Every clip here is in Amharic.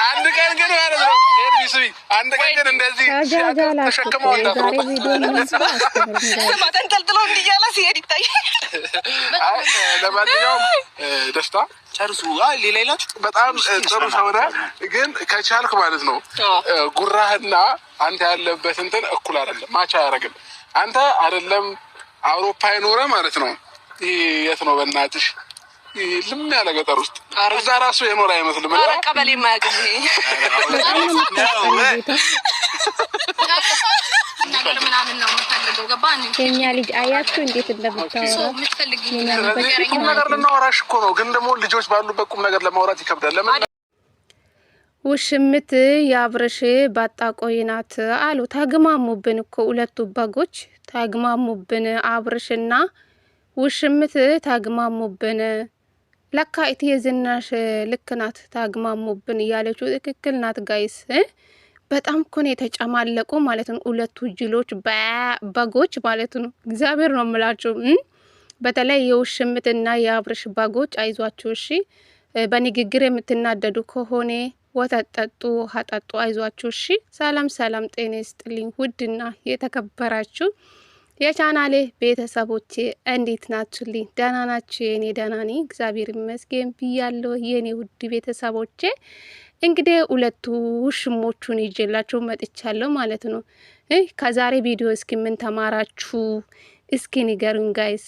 አንድ ቀን ግን ማለት ነው ኤርሚስቢ አንድ ቀን ግን እንደዚህ ተሸክመው እንዳትሮጥ ማተንጠልጥሎ እንዲያለ ሲሄድ ይታያል። ለማንኛውም ደስታ ጨርሱ። ሌላ ይላችሁ በጣም ጥሩ ሰው ነህ፣ ግን ከቻልክ ማለት ነው ጉራህና አንተ ያለበት እንትን እኩል አይደለም፣ ማቻ አያደርግም። አንተ አይደለም አውሮፓ ይኖረ ማለት ነው። የት ነው በእናትሽ ልም ያለ ገጠር ውስጥ እዛ ራሱ የኖረ አይመስልም። ኧረ ቀበሌ የማያውቅም ነገር ምናምን ነው የምፈልገው። ገባህ? የኛ ልጅ አያችሁ እንዴት እንደምታወራ ቁም ነገር ልናወራሽ እኮ ነው፣ ግን ደግሞ ልጆች ባሉበት ቁም ነገር ለማውራት ይከብዳል። ለምን ውሽምት የአብርሽ ባጣቆይ ናት አሉ። ታግማሙብን እኮ ሁለቱ በጎች ታግማሙብን፣ አብርሽና ውሽምት ታግማሙብን። ለካ እትዬ ዝናሽ ልክ ናት፣ ታግማሙብን እያለችው ትክክል ናት ጋይስ። በጣም እኮ ነው የተጨማለቁ ማለት ነው ሁለቱ ጅሎች በጎች ማለት ነው። እግዚአብሔር ነው የምላችሁ። በተለይ የውሽምትና የአብርሽ በጎች አይዟችሁ እሺ። በንግግር የምትናደዱ ከሆነ ወተት ጠጡ፣ ውሃ ጠጡ፣ አይዟችሁ እሺ። ሰላም ሰላም፣ ጤና ይስጥልኝ ውድና የተከበራችሁ የቻናሌ ቤተሰቦቼ እንዴት ናችሁልኝ? ደህና ናችሁ? የኔ ደህና ነኝ እግዚአብሔር ይመስገን ብያለሁ። የኔ ውድ ቤተሰቦቼ እንግዲህ ሁለቱ ውሽሞቹን ይዤላችሁ መጥቻለሁ ማለት ነው። ከዛሬ ቪዲዮ እስኪ ምን ተማራችሁ? እስኪ ንገሩን ጋይስ።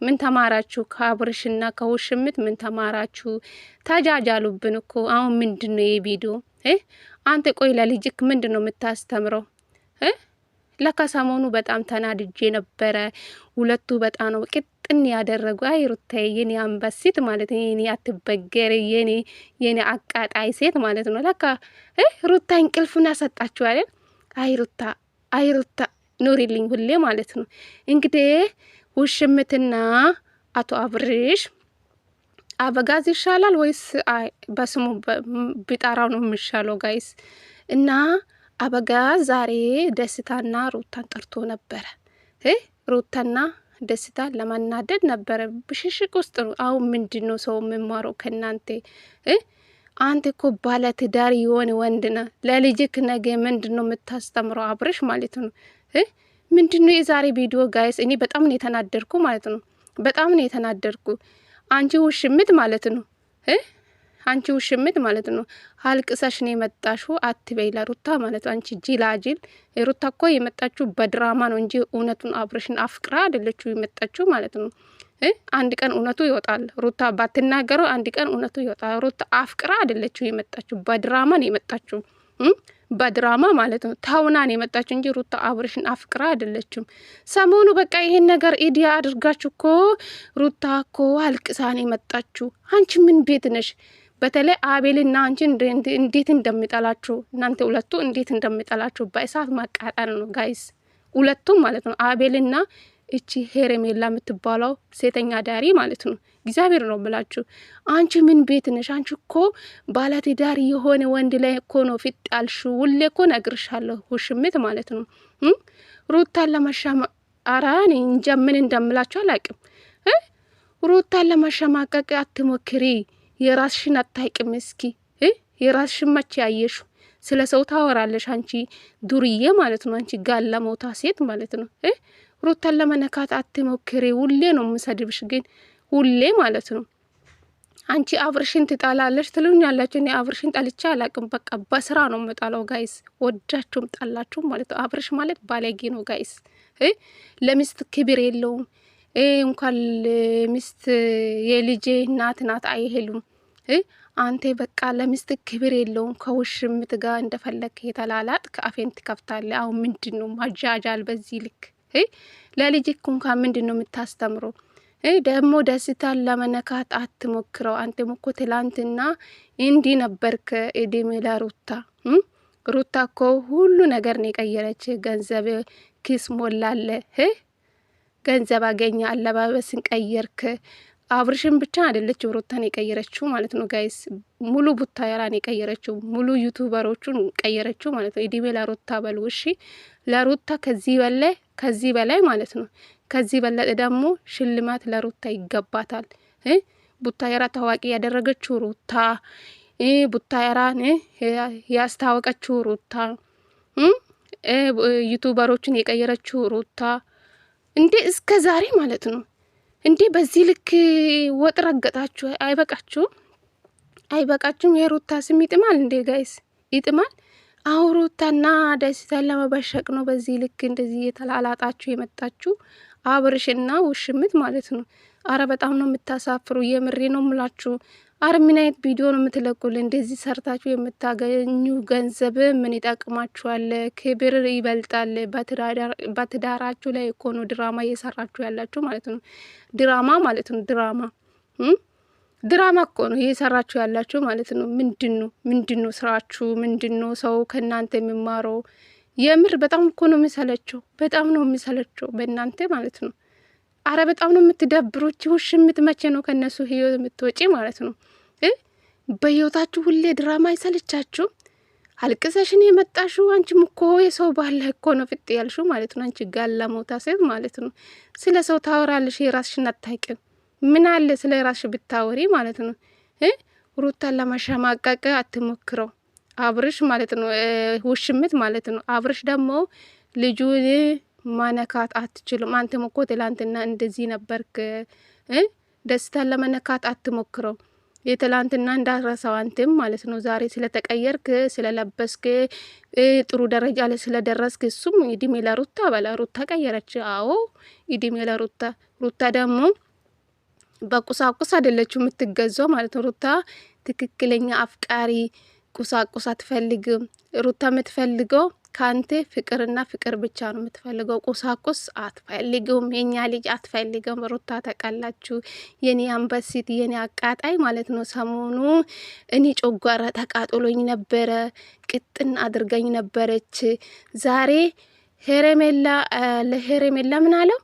ምን ተማራችሁ? ከአብርሽና ከውሽምት ምን ተማራችሁ? ተጃጃሉብን እኮ አሁን ምንድነው የቪዲዮ? አንተ ቆይ ለልጅክ ምንድነው የምታስተምረው? ለካ ሰሞኑ በጣም ተናድጄ ነበረ። ሁለቱ በጣም ነው ቅጥን ያደረጉ። አይ ሩታዬ የኔ አንበሲት ማለት ነው፣ የኔ አትበገር፣ የኔ አቃጣይ ሴት ማለት ነው። ለካ ሩታ እንቅልፍና ሰጣችሁ አይደል? አይ ሩታ ኑሪልኝ ሁሌ ማለት ነው። እንግዲህ ውሽምትና አቶ አብርሽ አበጋዝ ይሻላል ወይስ በስሙ ቢጠራው ነው የሚሻለው ጋይስ? እና አበጋዝ ዛሬ ደስታና ሩታን ጠርቶ ነበረ። ሩታና ደስታ ለማናደድ ነበረ፣ ብሽሽቅ ውስጥ ነው። አሁን ምንድነው ሰው የሚማረው ከናንተ? አንተ እኮ ባለ ትዳር የሆነ ወንድ ነህ። ለልጅክ ነገ ምንድነው የምታስተምረው? አብርሽ ማለት ነው። ምንድነው የዛሬ ቪዲዮ ጋይስ? እኔ በጣም ነው የተናደርኩ ማለት ነው። በጣም ነው የተናደርኩ። አንቺ ውሽምት ማለት ነው። አንቺ ውሽምት ማለት ነው። አልቅሰሽ ነው የመጣሽው አትበይ ለሩታ ማለት ነው። አንቺ ጅላጅል። ሩታ እኮ የመጣችው በድራማ ነው እንጂ እውነቱን አብርሽን አፍቅራ አይደለችው የመጣችው ማለት ነው። አንድ ቀን እውነቱ ይወጣል። ሩታ ባትናገረው አንድ ቀን እውነቱ ይወጣል። ሩታ አፍቅራ አይደለችው የመጣችው፣ በድራማ ነው የመጣችው። በድራማ ማለት ነው። ታውናን የመጣችው እንጂ ሩታ አብርሽን አፍቅራ አይደለችም። ሰሞኑ በቃ ይሄን ነገር ኢዲያ አድርጋችሁ እኮ ሩታ እኮ አልቅሳን የመጣችው። አንቺ ምን ቤት ነሽ? በተለይ አቤልና አንቺ እንዴት እንደሚጠላችሁ እናንተ ሁለቱ እንዴት እንደሚጠላችሁ በእሳት ማቃጠል ነው ጋይስ። ሁለቱም ማለት ነው። አቤልና እቺ ሄረሜላ የምትባለው ሴተኛ ዳሪ ማለት ነው። እግዚአብሔር ነው ብላችሁ። አንቺ ምን ቤት ነሽ? አንቺ እኮ ባለትዳር የሆነ ወንድ ላይ እኮ ነው ፊት ያልሽው። ሁሌ እኮ ነግርሻለሁ ውሽምት ማለት ነው። ሩታን ለማሻማ አራኒ እንጃ ምን እንደምላችሁ አላቅም። ሩታን ለማሸማቀቅ አትሞክሪ። የራስሽን አታይቅም። እስኪ የራስሽን መቼ ያየሹ? ስለ ሰው ታወራለሽ አንቺ ዱርዬ ማለት ነው። አንቺ ጋለሞታ ሴት ማለት ነው። ሩታን ለመነካት አትሞክሪ። ሁሌ ነው የምሰድብሽ፣ ግን ሁሌ ማለት ነው። አንቺ አብርሽን ትጣላለሽ ትሉኛላችሁ። እኔ አብርሽን ጠልቼ አላቅም። በቃ በስራ ነው የምጣለው ጋይስ። ወዳችሁም ጠላችሁም ማለት ነው። አብርሽ ማለት ባለጌ ነው ጋይስ። ለሚስት ክብር የለውም። እንኳን ሚስት የልጄ እናት ናት አይሄሉም። አንተ በቃ ለሚስት ክብር የለውም። ከውሽምት ጋር እንደፈለክ የተላላጥ ከአፌን ትከፍታለህ። አሁን ምንድነው ማጃጃል በዚህ ልክ? ለልጅክ እንኳን ምንድነው የምታስተምረው? ደግሞ ደስታን ለመነካት አትሞክረው። አንተ እኮ ትላንትና እንዲ ነበርክ። እድሜ ለሩታ ሩታ እኮ ሁሉ ነገር ነው የቀየረች። ገንዘብ ኪስ ሞላለ፣ ገንዘብ አገኘ፣ አለባበስን ቀየርክ። አብርሽን ብቻ አይደለችው ሩታን የቀየረችው ማለት ነው ጋይስ። ሙሉ ቡታየራን የቀየረችው፣ ሙሉ ዩቲዩበሮቹን ቀየረችው ማለት ነው። እድሜ ለሩታ በሉ እሺ። ለሩታ ከዚህ በላይ ማለት ነው። ከዚህ በለጠ ደግሞ ሽልማት ለሩታ ይገባታል። ቡታየራ ታዋቂ ያደረገችው ሩታ፣ ቡታየራን ያስታወቀችው ሩታ፣ ዩቱበሮችን የቀየረችው ሩታ እንዴ እስከ ዛሬ ማለት ነው። እንዴ በዚህ ልክ ወጥ ረገጣችሁ። አይበቃችሁም? አይበቃችሁም? የሩታ ስም ይጥማል እንዴ ጋይስ? ይጥማል። አሁን ሩታና ደስታን ለመበሸቅ ነው በዚህ ልክ እንደዚህ የተላላጣችሁ የመጣችሁ አብርሽና ውሽምት ማለት ነው። አረ በጣም ነው የምታሳፍሩ። የምሬ ነው ምላችሁ። አረ ምን አይነት ቪዲዮ ነው የምትለቁልን? እንደዚህ ሰርታችሁ የምታገኙ ገንዘብ ምን ይጠቅማችኋል? ክብር ይበልጣል። በትዳራችሁ ላይ እኮ ነው ድራማ እየሰራችሁ ያላችሁ ማለት ነው። ድራማ ማለት ነው። ድራማ እኮ ነው እየሰራችሁ ያላችሁ ማለት ነው። ምንድነው ስራችሁ? ምንድነው ሰው ከእናንተ የሚማረው? የምር በጣም እኮ ነው የሚሰለቸው። በጣም ነው የሚሰለቸው በእናንተ ማለት ነው። አረ በጣም ነው የምትደብሩት። ውሽምት መቼ ነው ከነሱ ህይወት የምትወጪ ማለት ነው? በህይወታችሁ ሁሌ ድራማ አይሰለቻችሁ? አልቅሰሽን የመጣሽው አንቺም እኮ የሰው ባለ እኮ ነው ፍጥ ያልሽው ማለት ነው። አንቺ ጋላ ሞታ ሴት ማለት ነው። ስለ ሰው ታወራለሽ፣ የራስሽን አታውቂም። ምን አለ ስለ ራስሽ ብታወሪ ማለት ነው። ሩታን ለማሸማቀቅ አትሞክረው አብርሽ ማለት ነው። ውሽምት ማለት ነው። አብርሽ ደግሞ ልጁን ማነካት አትችሉም። አንተም እኮ ትላንትና እንደዚህ ነበርክ። ደስታን ለመነካት አትሞክረው። የትላንትና እንዳረሳው አንተም ማለት ነው። ዛሬ ስለተቀየርክ ስለለበስክ ጥሩ ደረጃ ላይ ስለደረስክ እሱም እድሜ ለሩታ በላ። ሩታ ቀየረች። አዎ እድሜ ለሩታ። ሩታ ደግሞ በቁሳቁስ አይደለችው የምትገዛው ማለት ነው። ሩታ ትክክለኛ አፍቃሪ ቁሳቁስ አትፈልግም። ሩታ የምትፈልገው ካንተ ፍቅርና ፍቅር ብቻ ነው የምትፈልገው። ቁሳቁስ አትፈልግም። የኛ ልጅ አትፈልግም። ሩታ ተቃላችሁ። የኔ አንበሲት የኔ አቃጣይ ማለት ነው። ሰሞኑ እኔ ጮጓራ ተቃጥሎኝ ነበረ፣ ቅጥን አድርገኝ ነበረች። ዛሬ ለሄሬሜላ ምን አለው?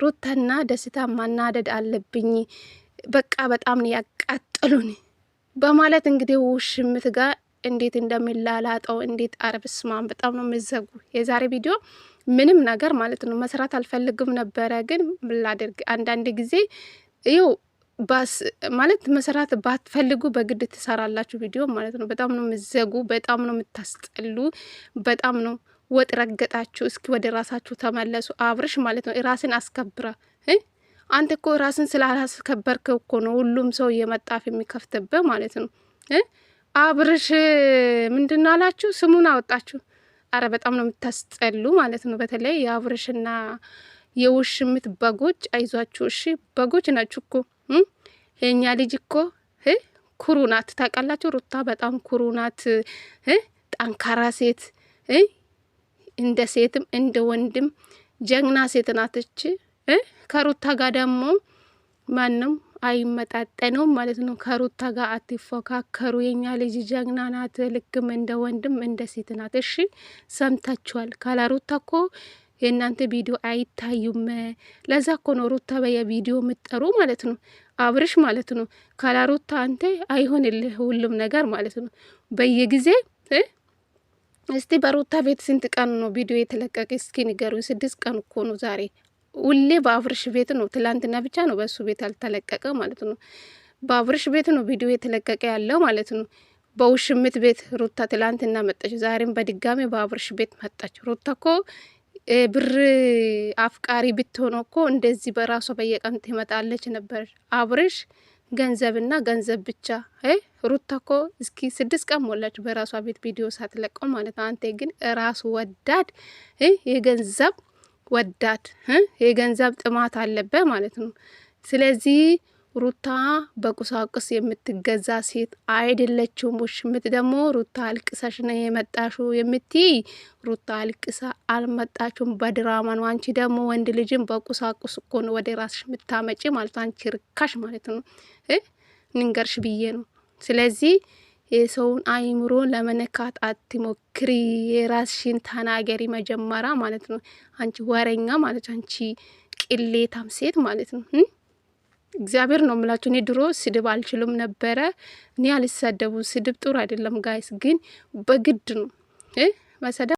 ሩታና ደስታ ማናደድ አለብኝ፣ በቃ በጣም ነው ያቃጠሉን በማለት እንግዲህ ውሽምት ጋር እንዴት እንደሚላላጠው እንዴት አረብስማን በጣም ነው የምዘጉ። የዛሬ ቪዲዮ ምንም ነገር ማለት ነው መስራት አልፈልግም ነበረ፣ ግን ላደርግ አንዳንድ ጊዜ ይው ባስ ማለት መስራት ባትፈልጉ በግድ ትሰራላችሁ ቪዲዮ ማለት ነው። በጣም ነው የምዘጉ፣ በጣም ነው የምታስጠሉ፣ በጣም ነው ወጥ ረገጣችሁ። እስኪ ወደ ራሳችሁ ተመለሱ። አብርሽ ማለት ነው ራስን አስከብራ። አንተ እኮ ራስን ስላላስከበርክ እኮ ነው ሁሉም ሰው የመጣፍ የሚከፍትብህ ማለት ነው። አብርሽ ምንድን አላችሁ? ስሙን አወጣችሁ። አረ በጣም ነው የምታስጠሉ ማለት ነው። በተለይ የአብርሽና የውሽምት በጎች አይዟችሁ እሺ። በጎች ናችሁ እኮ። የኛ ልጅ እኮ ኩሩ ናት ታውቃላችሁ። ሩታ በጣም ኩሩ ናት፣ ጠንካራ ሴት፣ እንደ ሴትም እንደ ወንድም ጀግና ሴት ናትች። ከሩታ ጋር ደግሞ ማንም አይመጣጠነው ማለት ነው። ከሩታ ጋር አትፎካከሩ። የኛ ልጅ ጀግና ናት፣ ልክም እንደ ወንድም እንደ ሴት ናት። እሺ ሰምታችኋል። ካላ ሩታ እኮ የእናንተ ቪዲዮ አይታዩም። ለዛ እኮ ነው ሩታ በየቪዲዮ ምጠሩ ማለት ነው። አብርሽ ማለት ነው ካላ ሩታ አንተ አይሆንልህ ሁሉም ነገር ማለት ነው። በየጊዜ እስቲ በሩታ ቤት ስንት ቀን ነው ቪዲዮ የተለቀቀ? እስኪ ንገሩ። 6 ቀን እኮ ነው ዛሬ። ሁሌ በአብርሽ ቤት ነው። ትላንትና ብቻ ነው በሱ ቤት አልተለቀቀ ማለት ነው። በአብርሽ ቤት ነው ቪዲዮ የተለቀቀ ያለው ማለት ነው። በውሽምት ቤት ሩታ ትላንትና መጣች፣ ዛሬም በድጋሚ በአብርሽ ቤት መጣች። ሩታ እኮ ብር አፍቃሪ ብትሆን እኮ እንደዚህ በራሷ በየቀን ትመጣለች ነበር። አብርሽ ገንዘብና ገንዘብ ብቻ። ሩታ እኮ እስኪ 6 ቀን ሞላች በራሷ ቤት ቪዲዮ ሳትለቀው ማለት ነው። አንተ ግን ራሱ ወዳድ የገንዘብ ወዳድ የገንዘብ ጥማት አለበት ማለት ነው። ስለዚህ ሩታ በቁሳቁስ የምትገዛ ሴት አይደለችም። ውሽምት ደግሞ ሩታ አልቅሰሽ ነው የመጣሽው የምትይ፣ ሩታ አልቅሳ አልመጣችም፣ በድራማ ነው። አንቺ ደግሞ ወንድ ልጅን በቁሳቁስ እኮ ነው ወደ ራስሽ የምታመጪ ማለት ነው። አንቺ ርካሽ ማለት ነው። ንንገርሽ ብዬ ነው። ስለዚህ የሰውን አይምሮ ለመነካት አትሞክሪ። የራስሽን ተናገሪ መጀመሪያ ማለት ነው። አንቺ ወረኛ ማለት አንቺ ቅሌታም ሴት ማለት ነው። እግዚአብሔር ነው የምላችሁ። እኔ ድሮ ስድብ አልችልም ነበረ። እኔ አልሳደቡ፣ ስድብ ጥሩ አይደለም ጋይስ፣ ግን በግድ ነው መሰደብ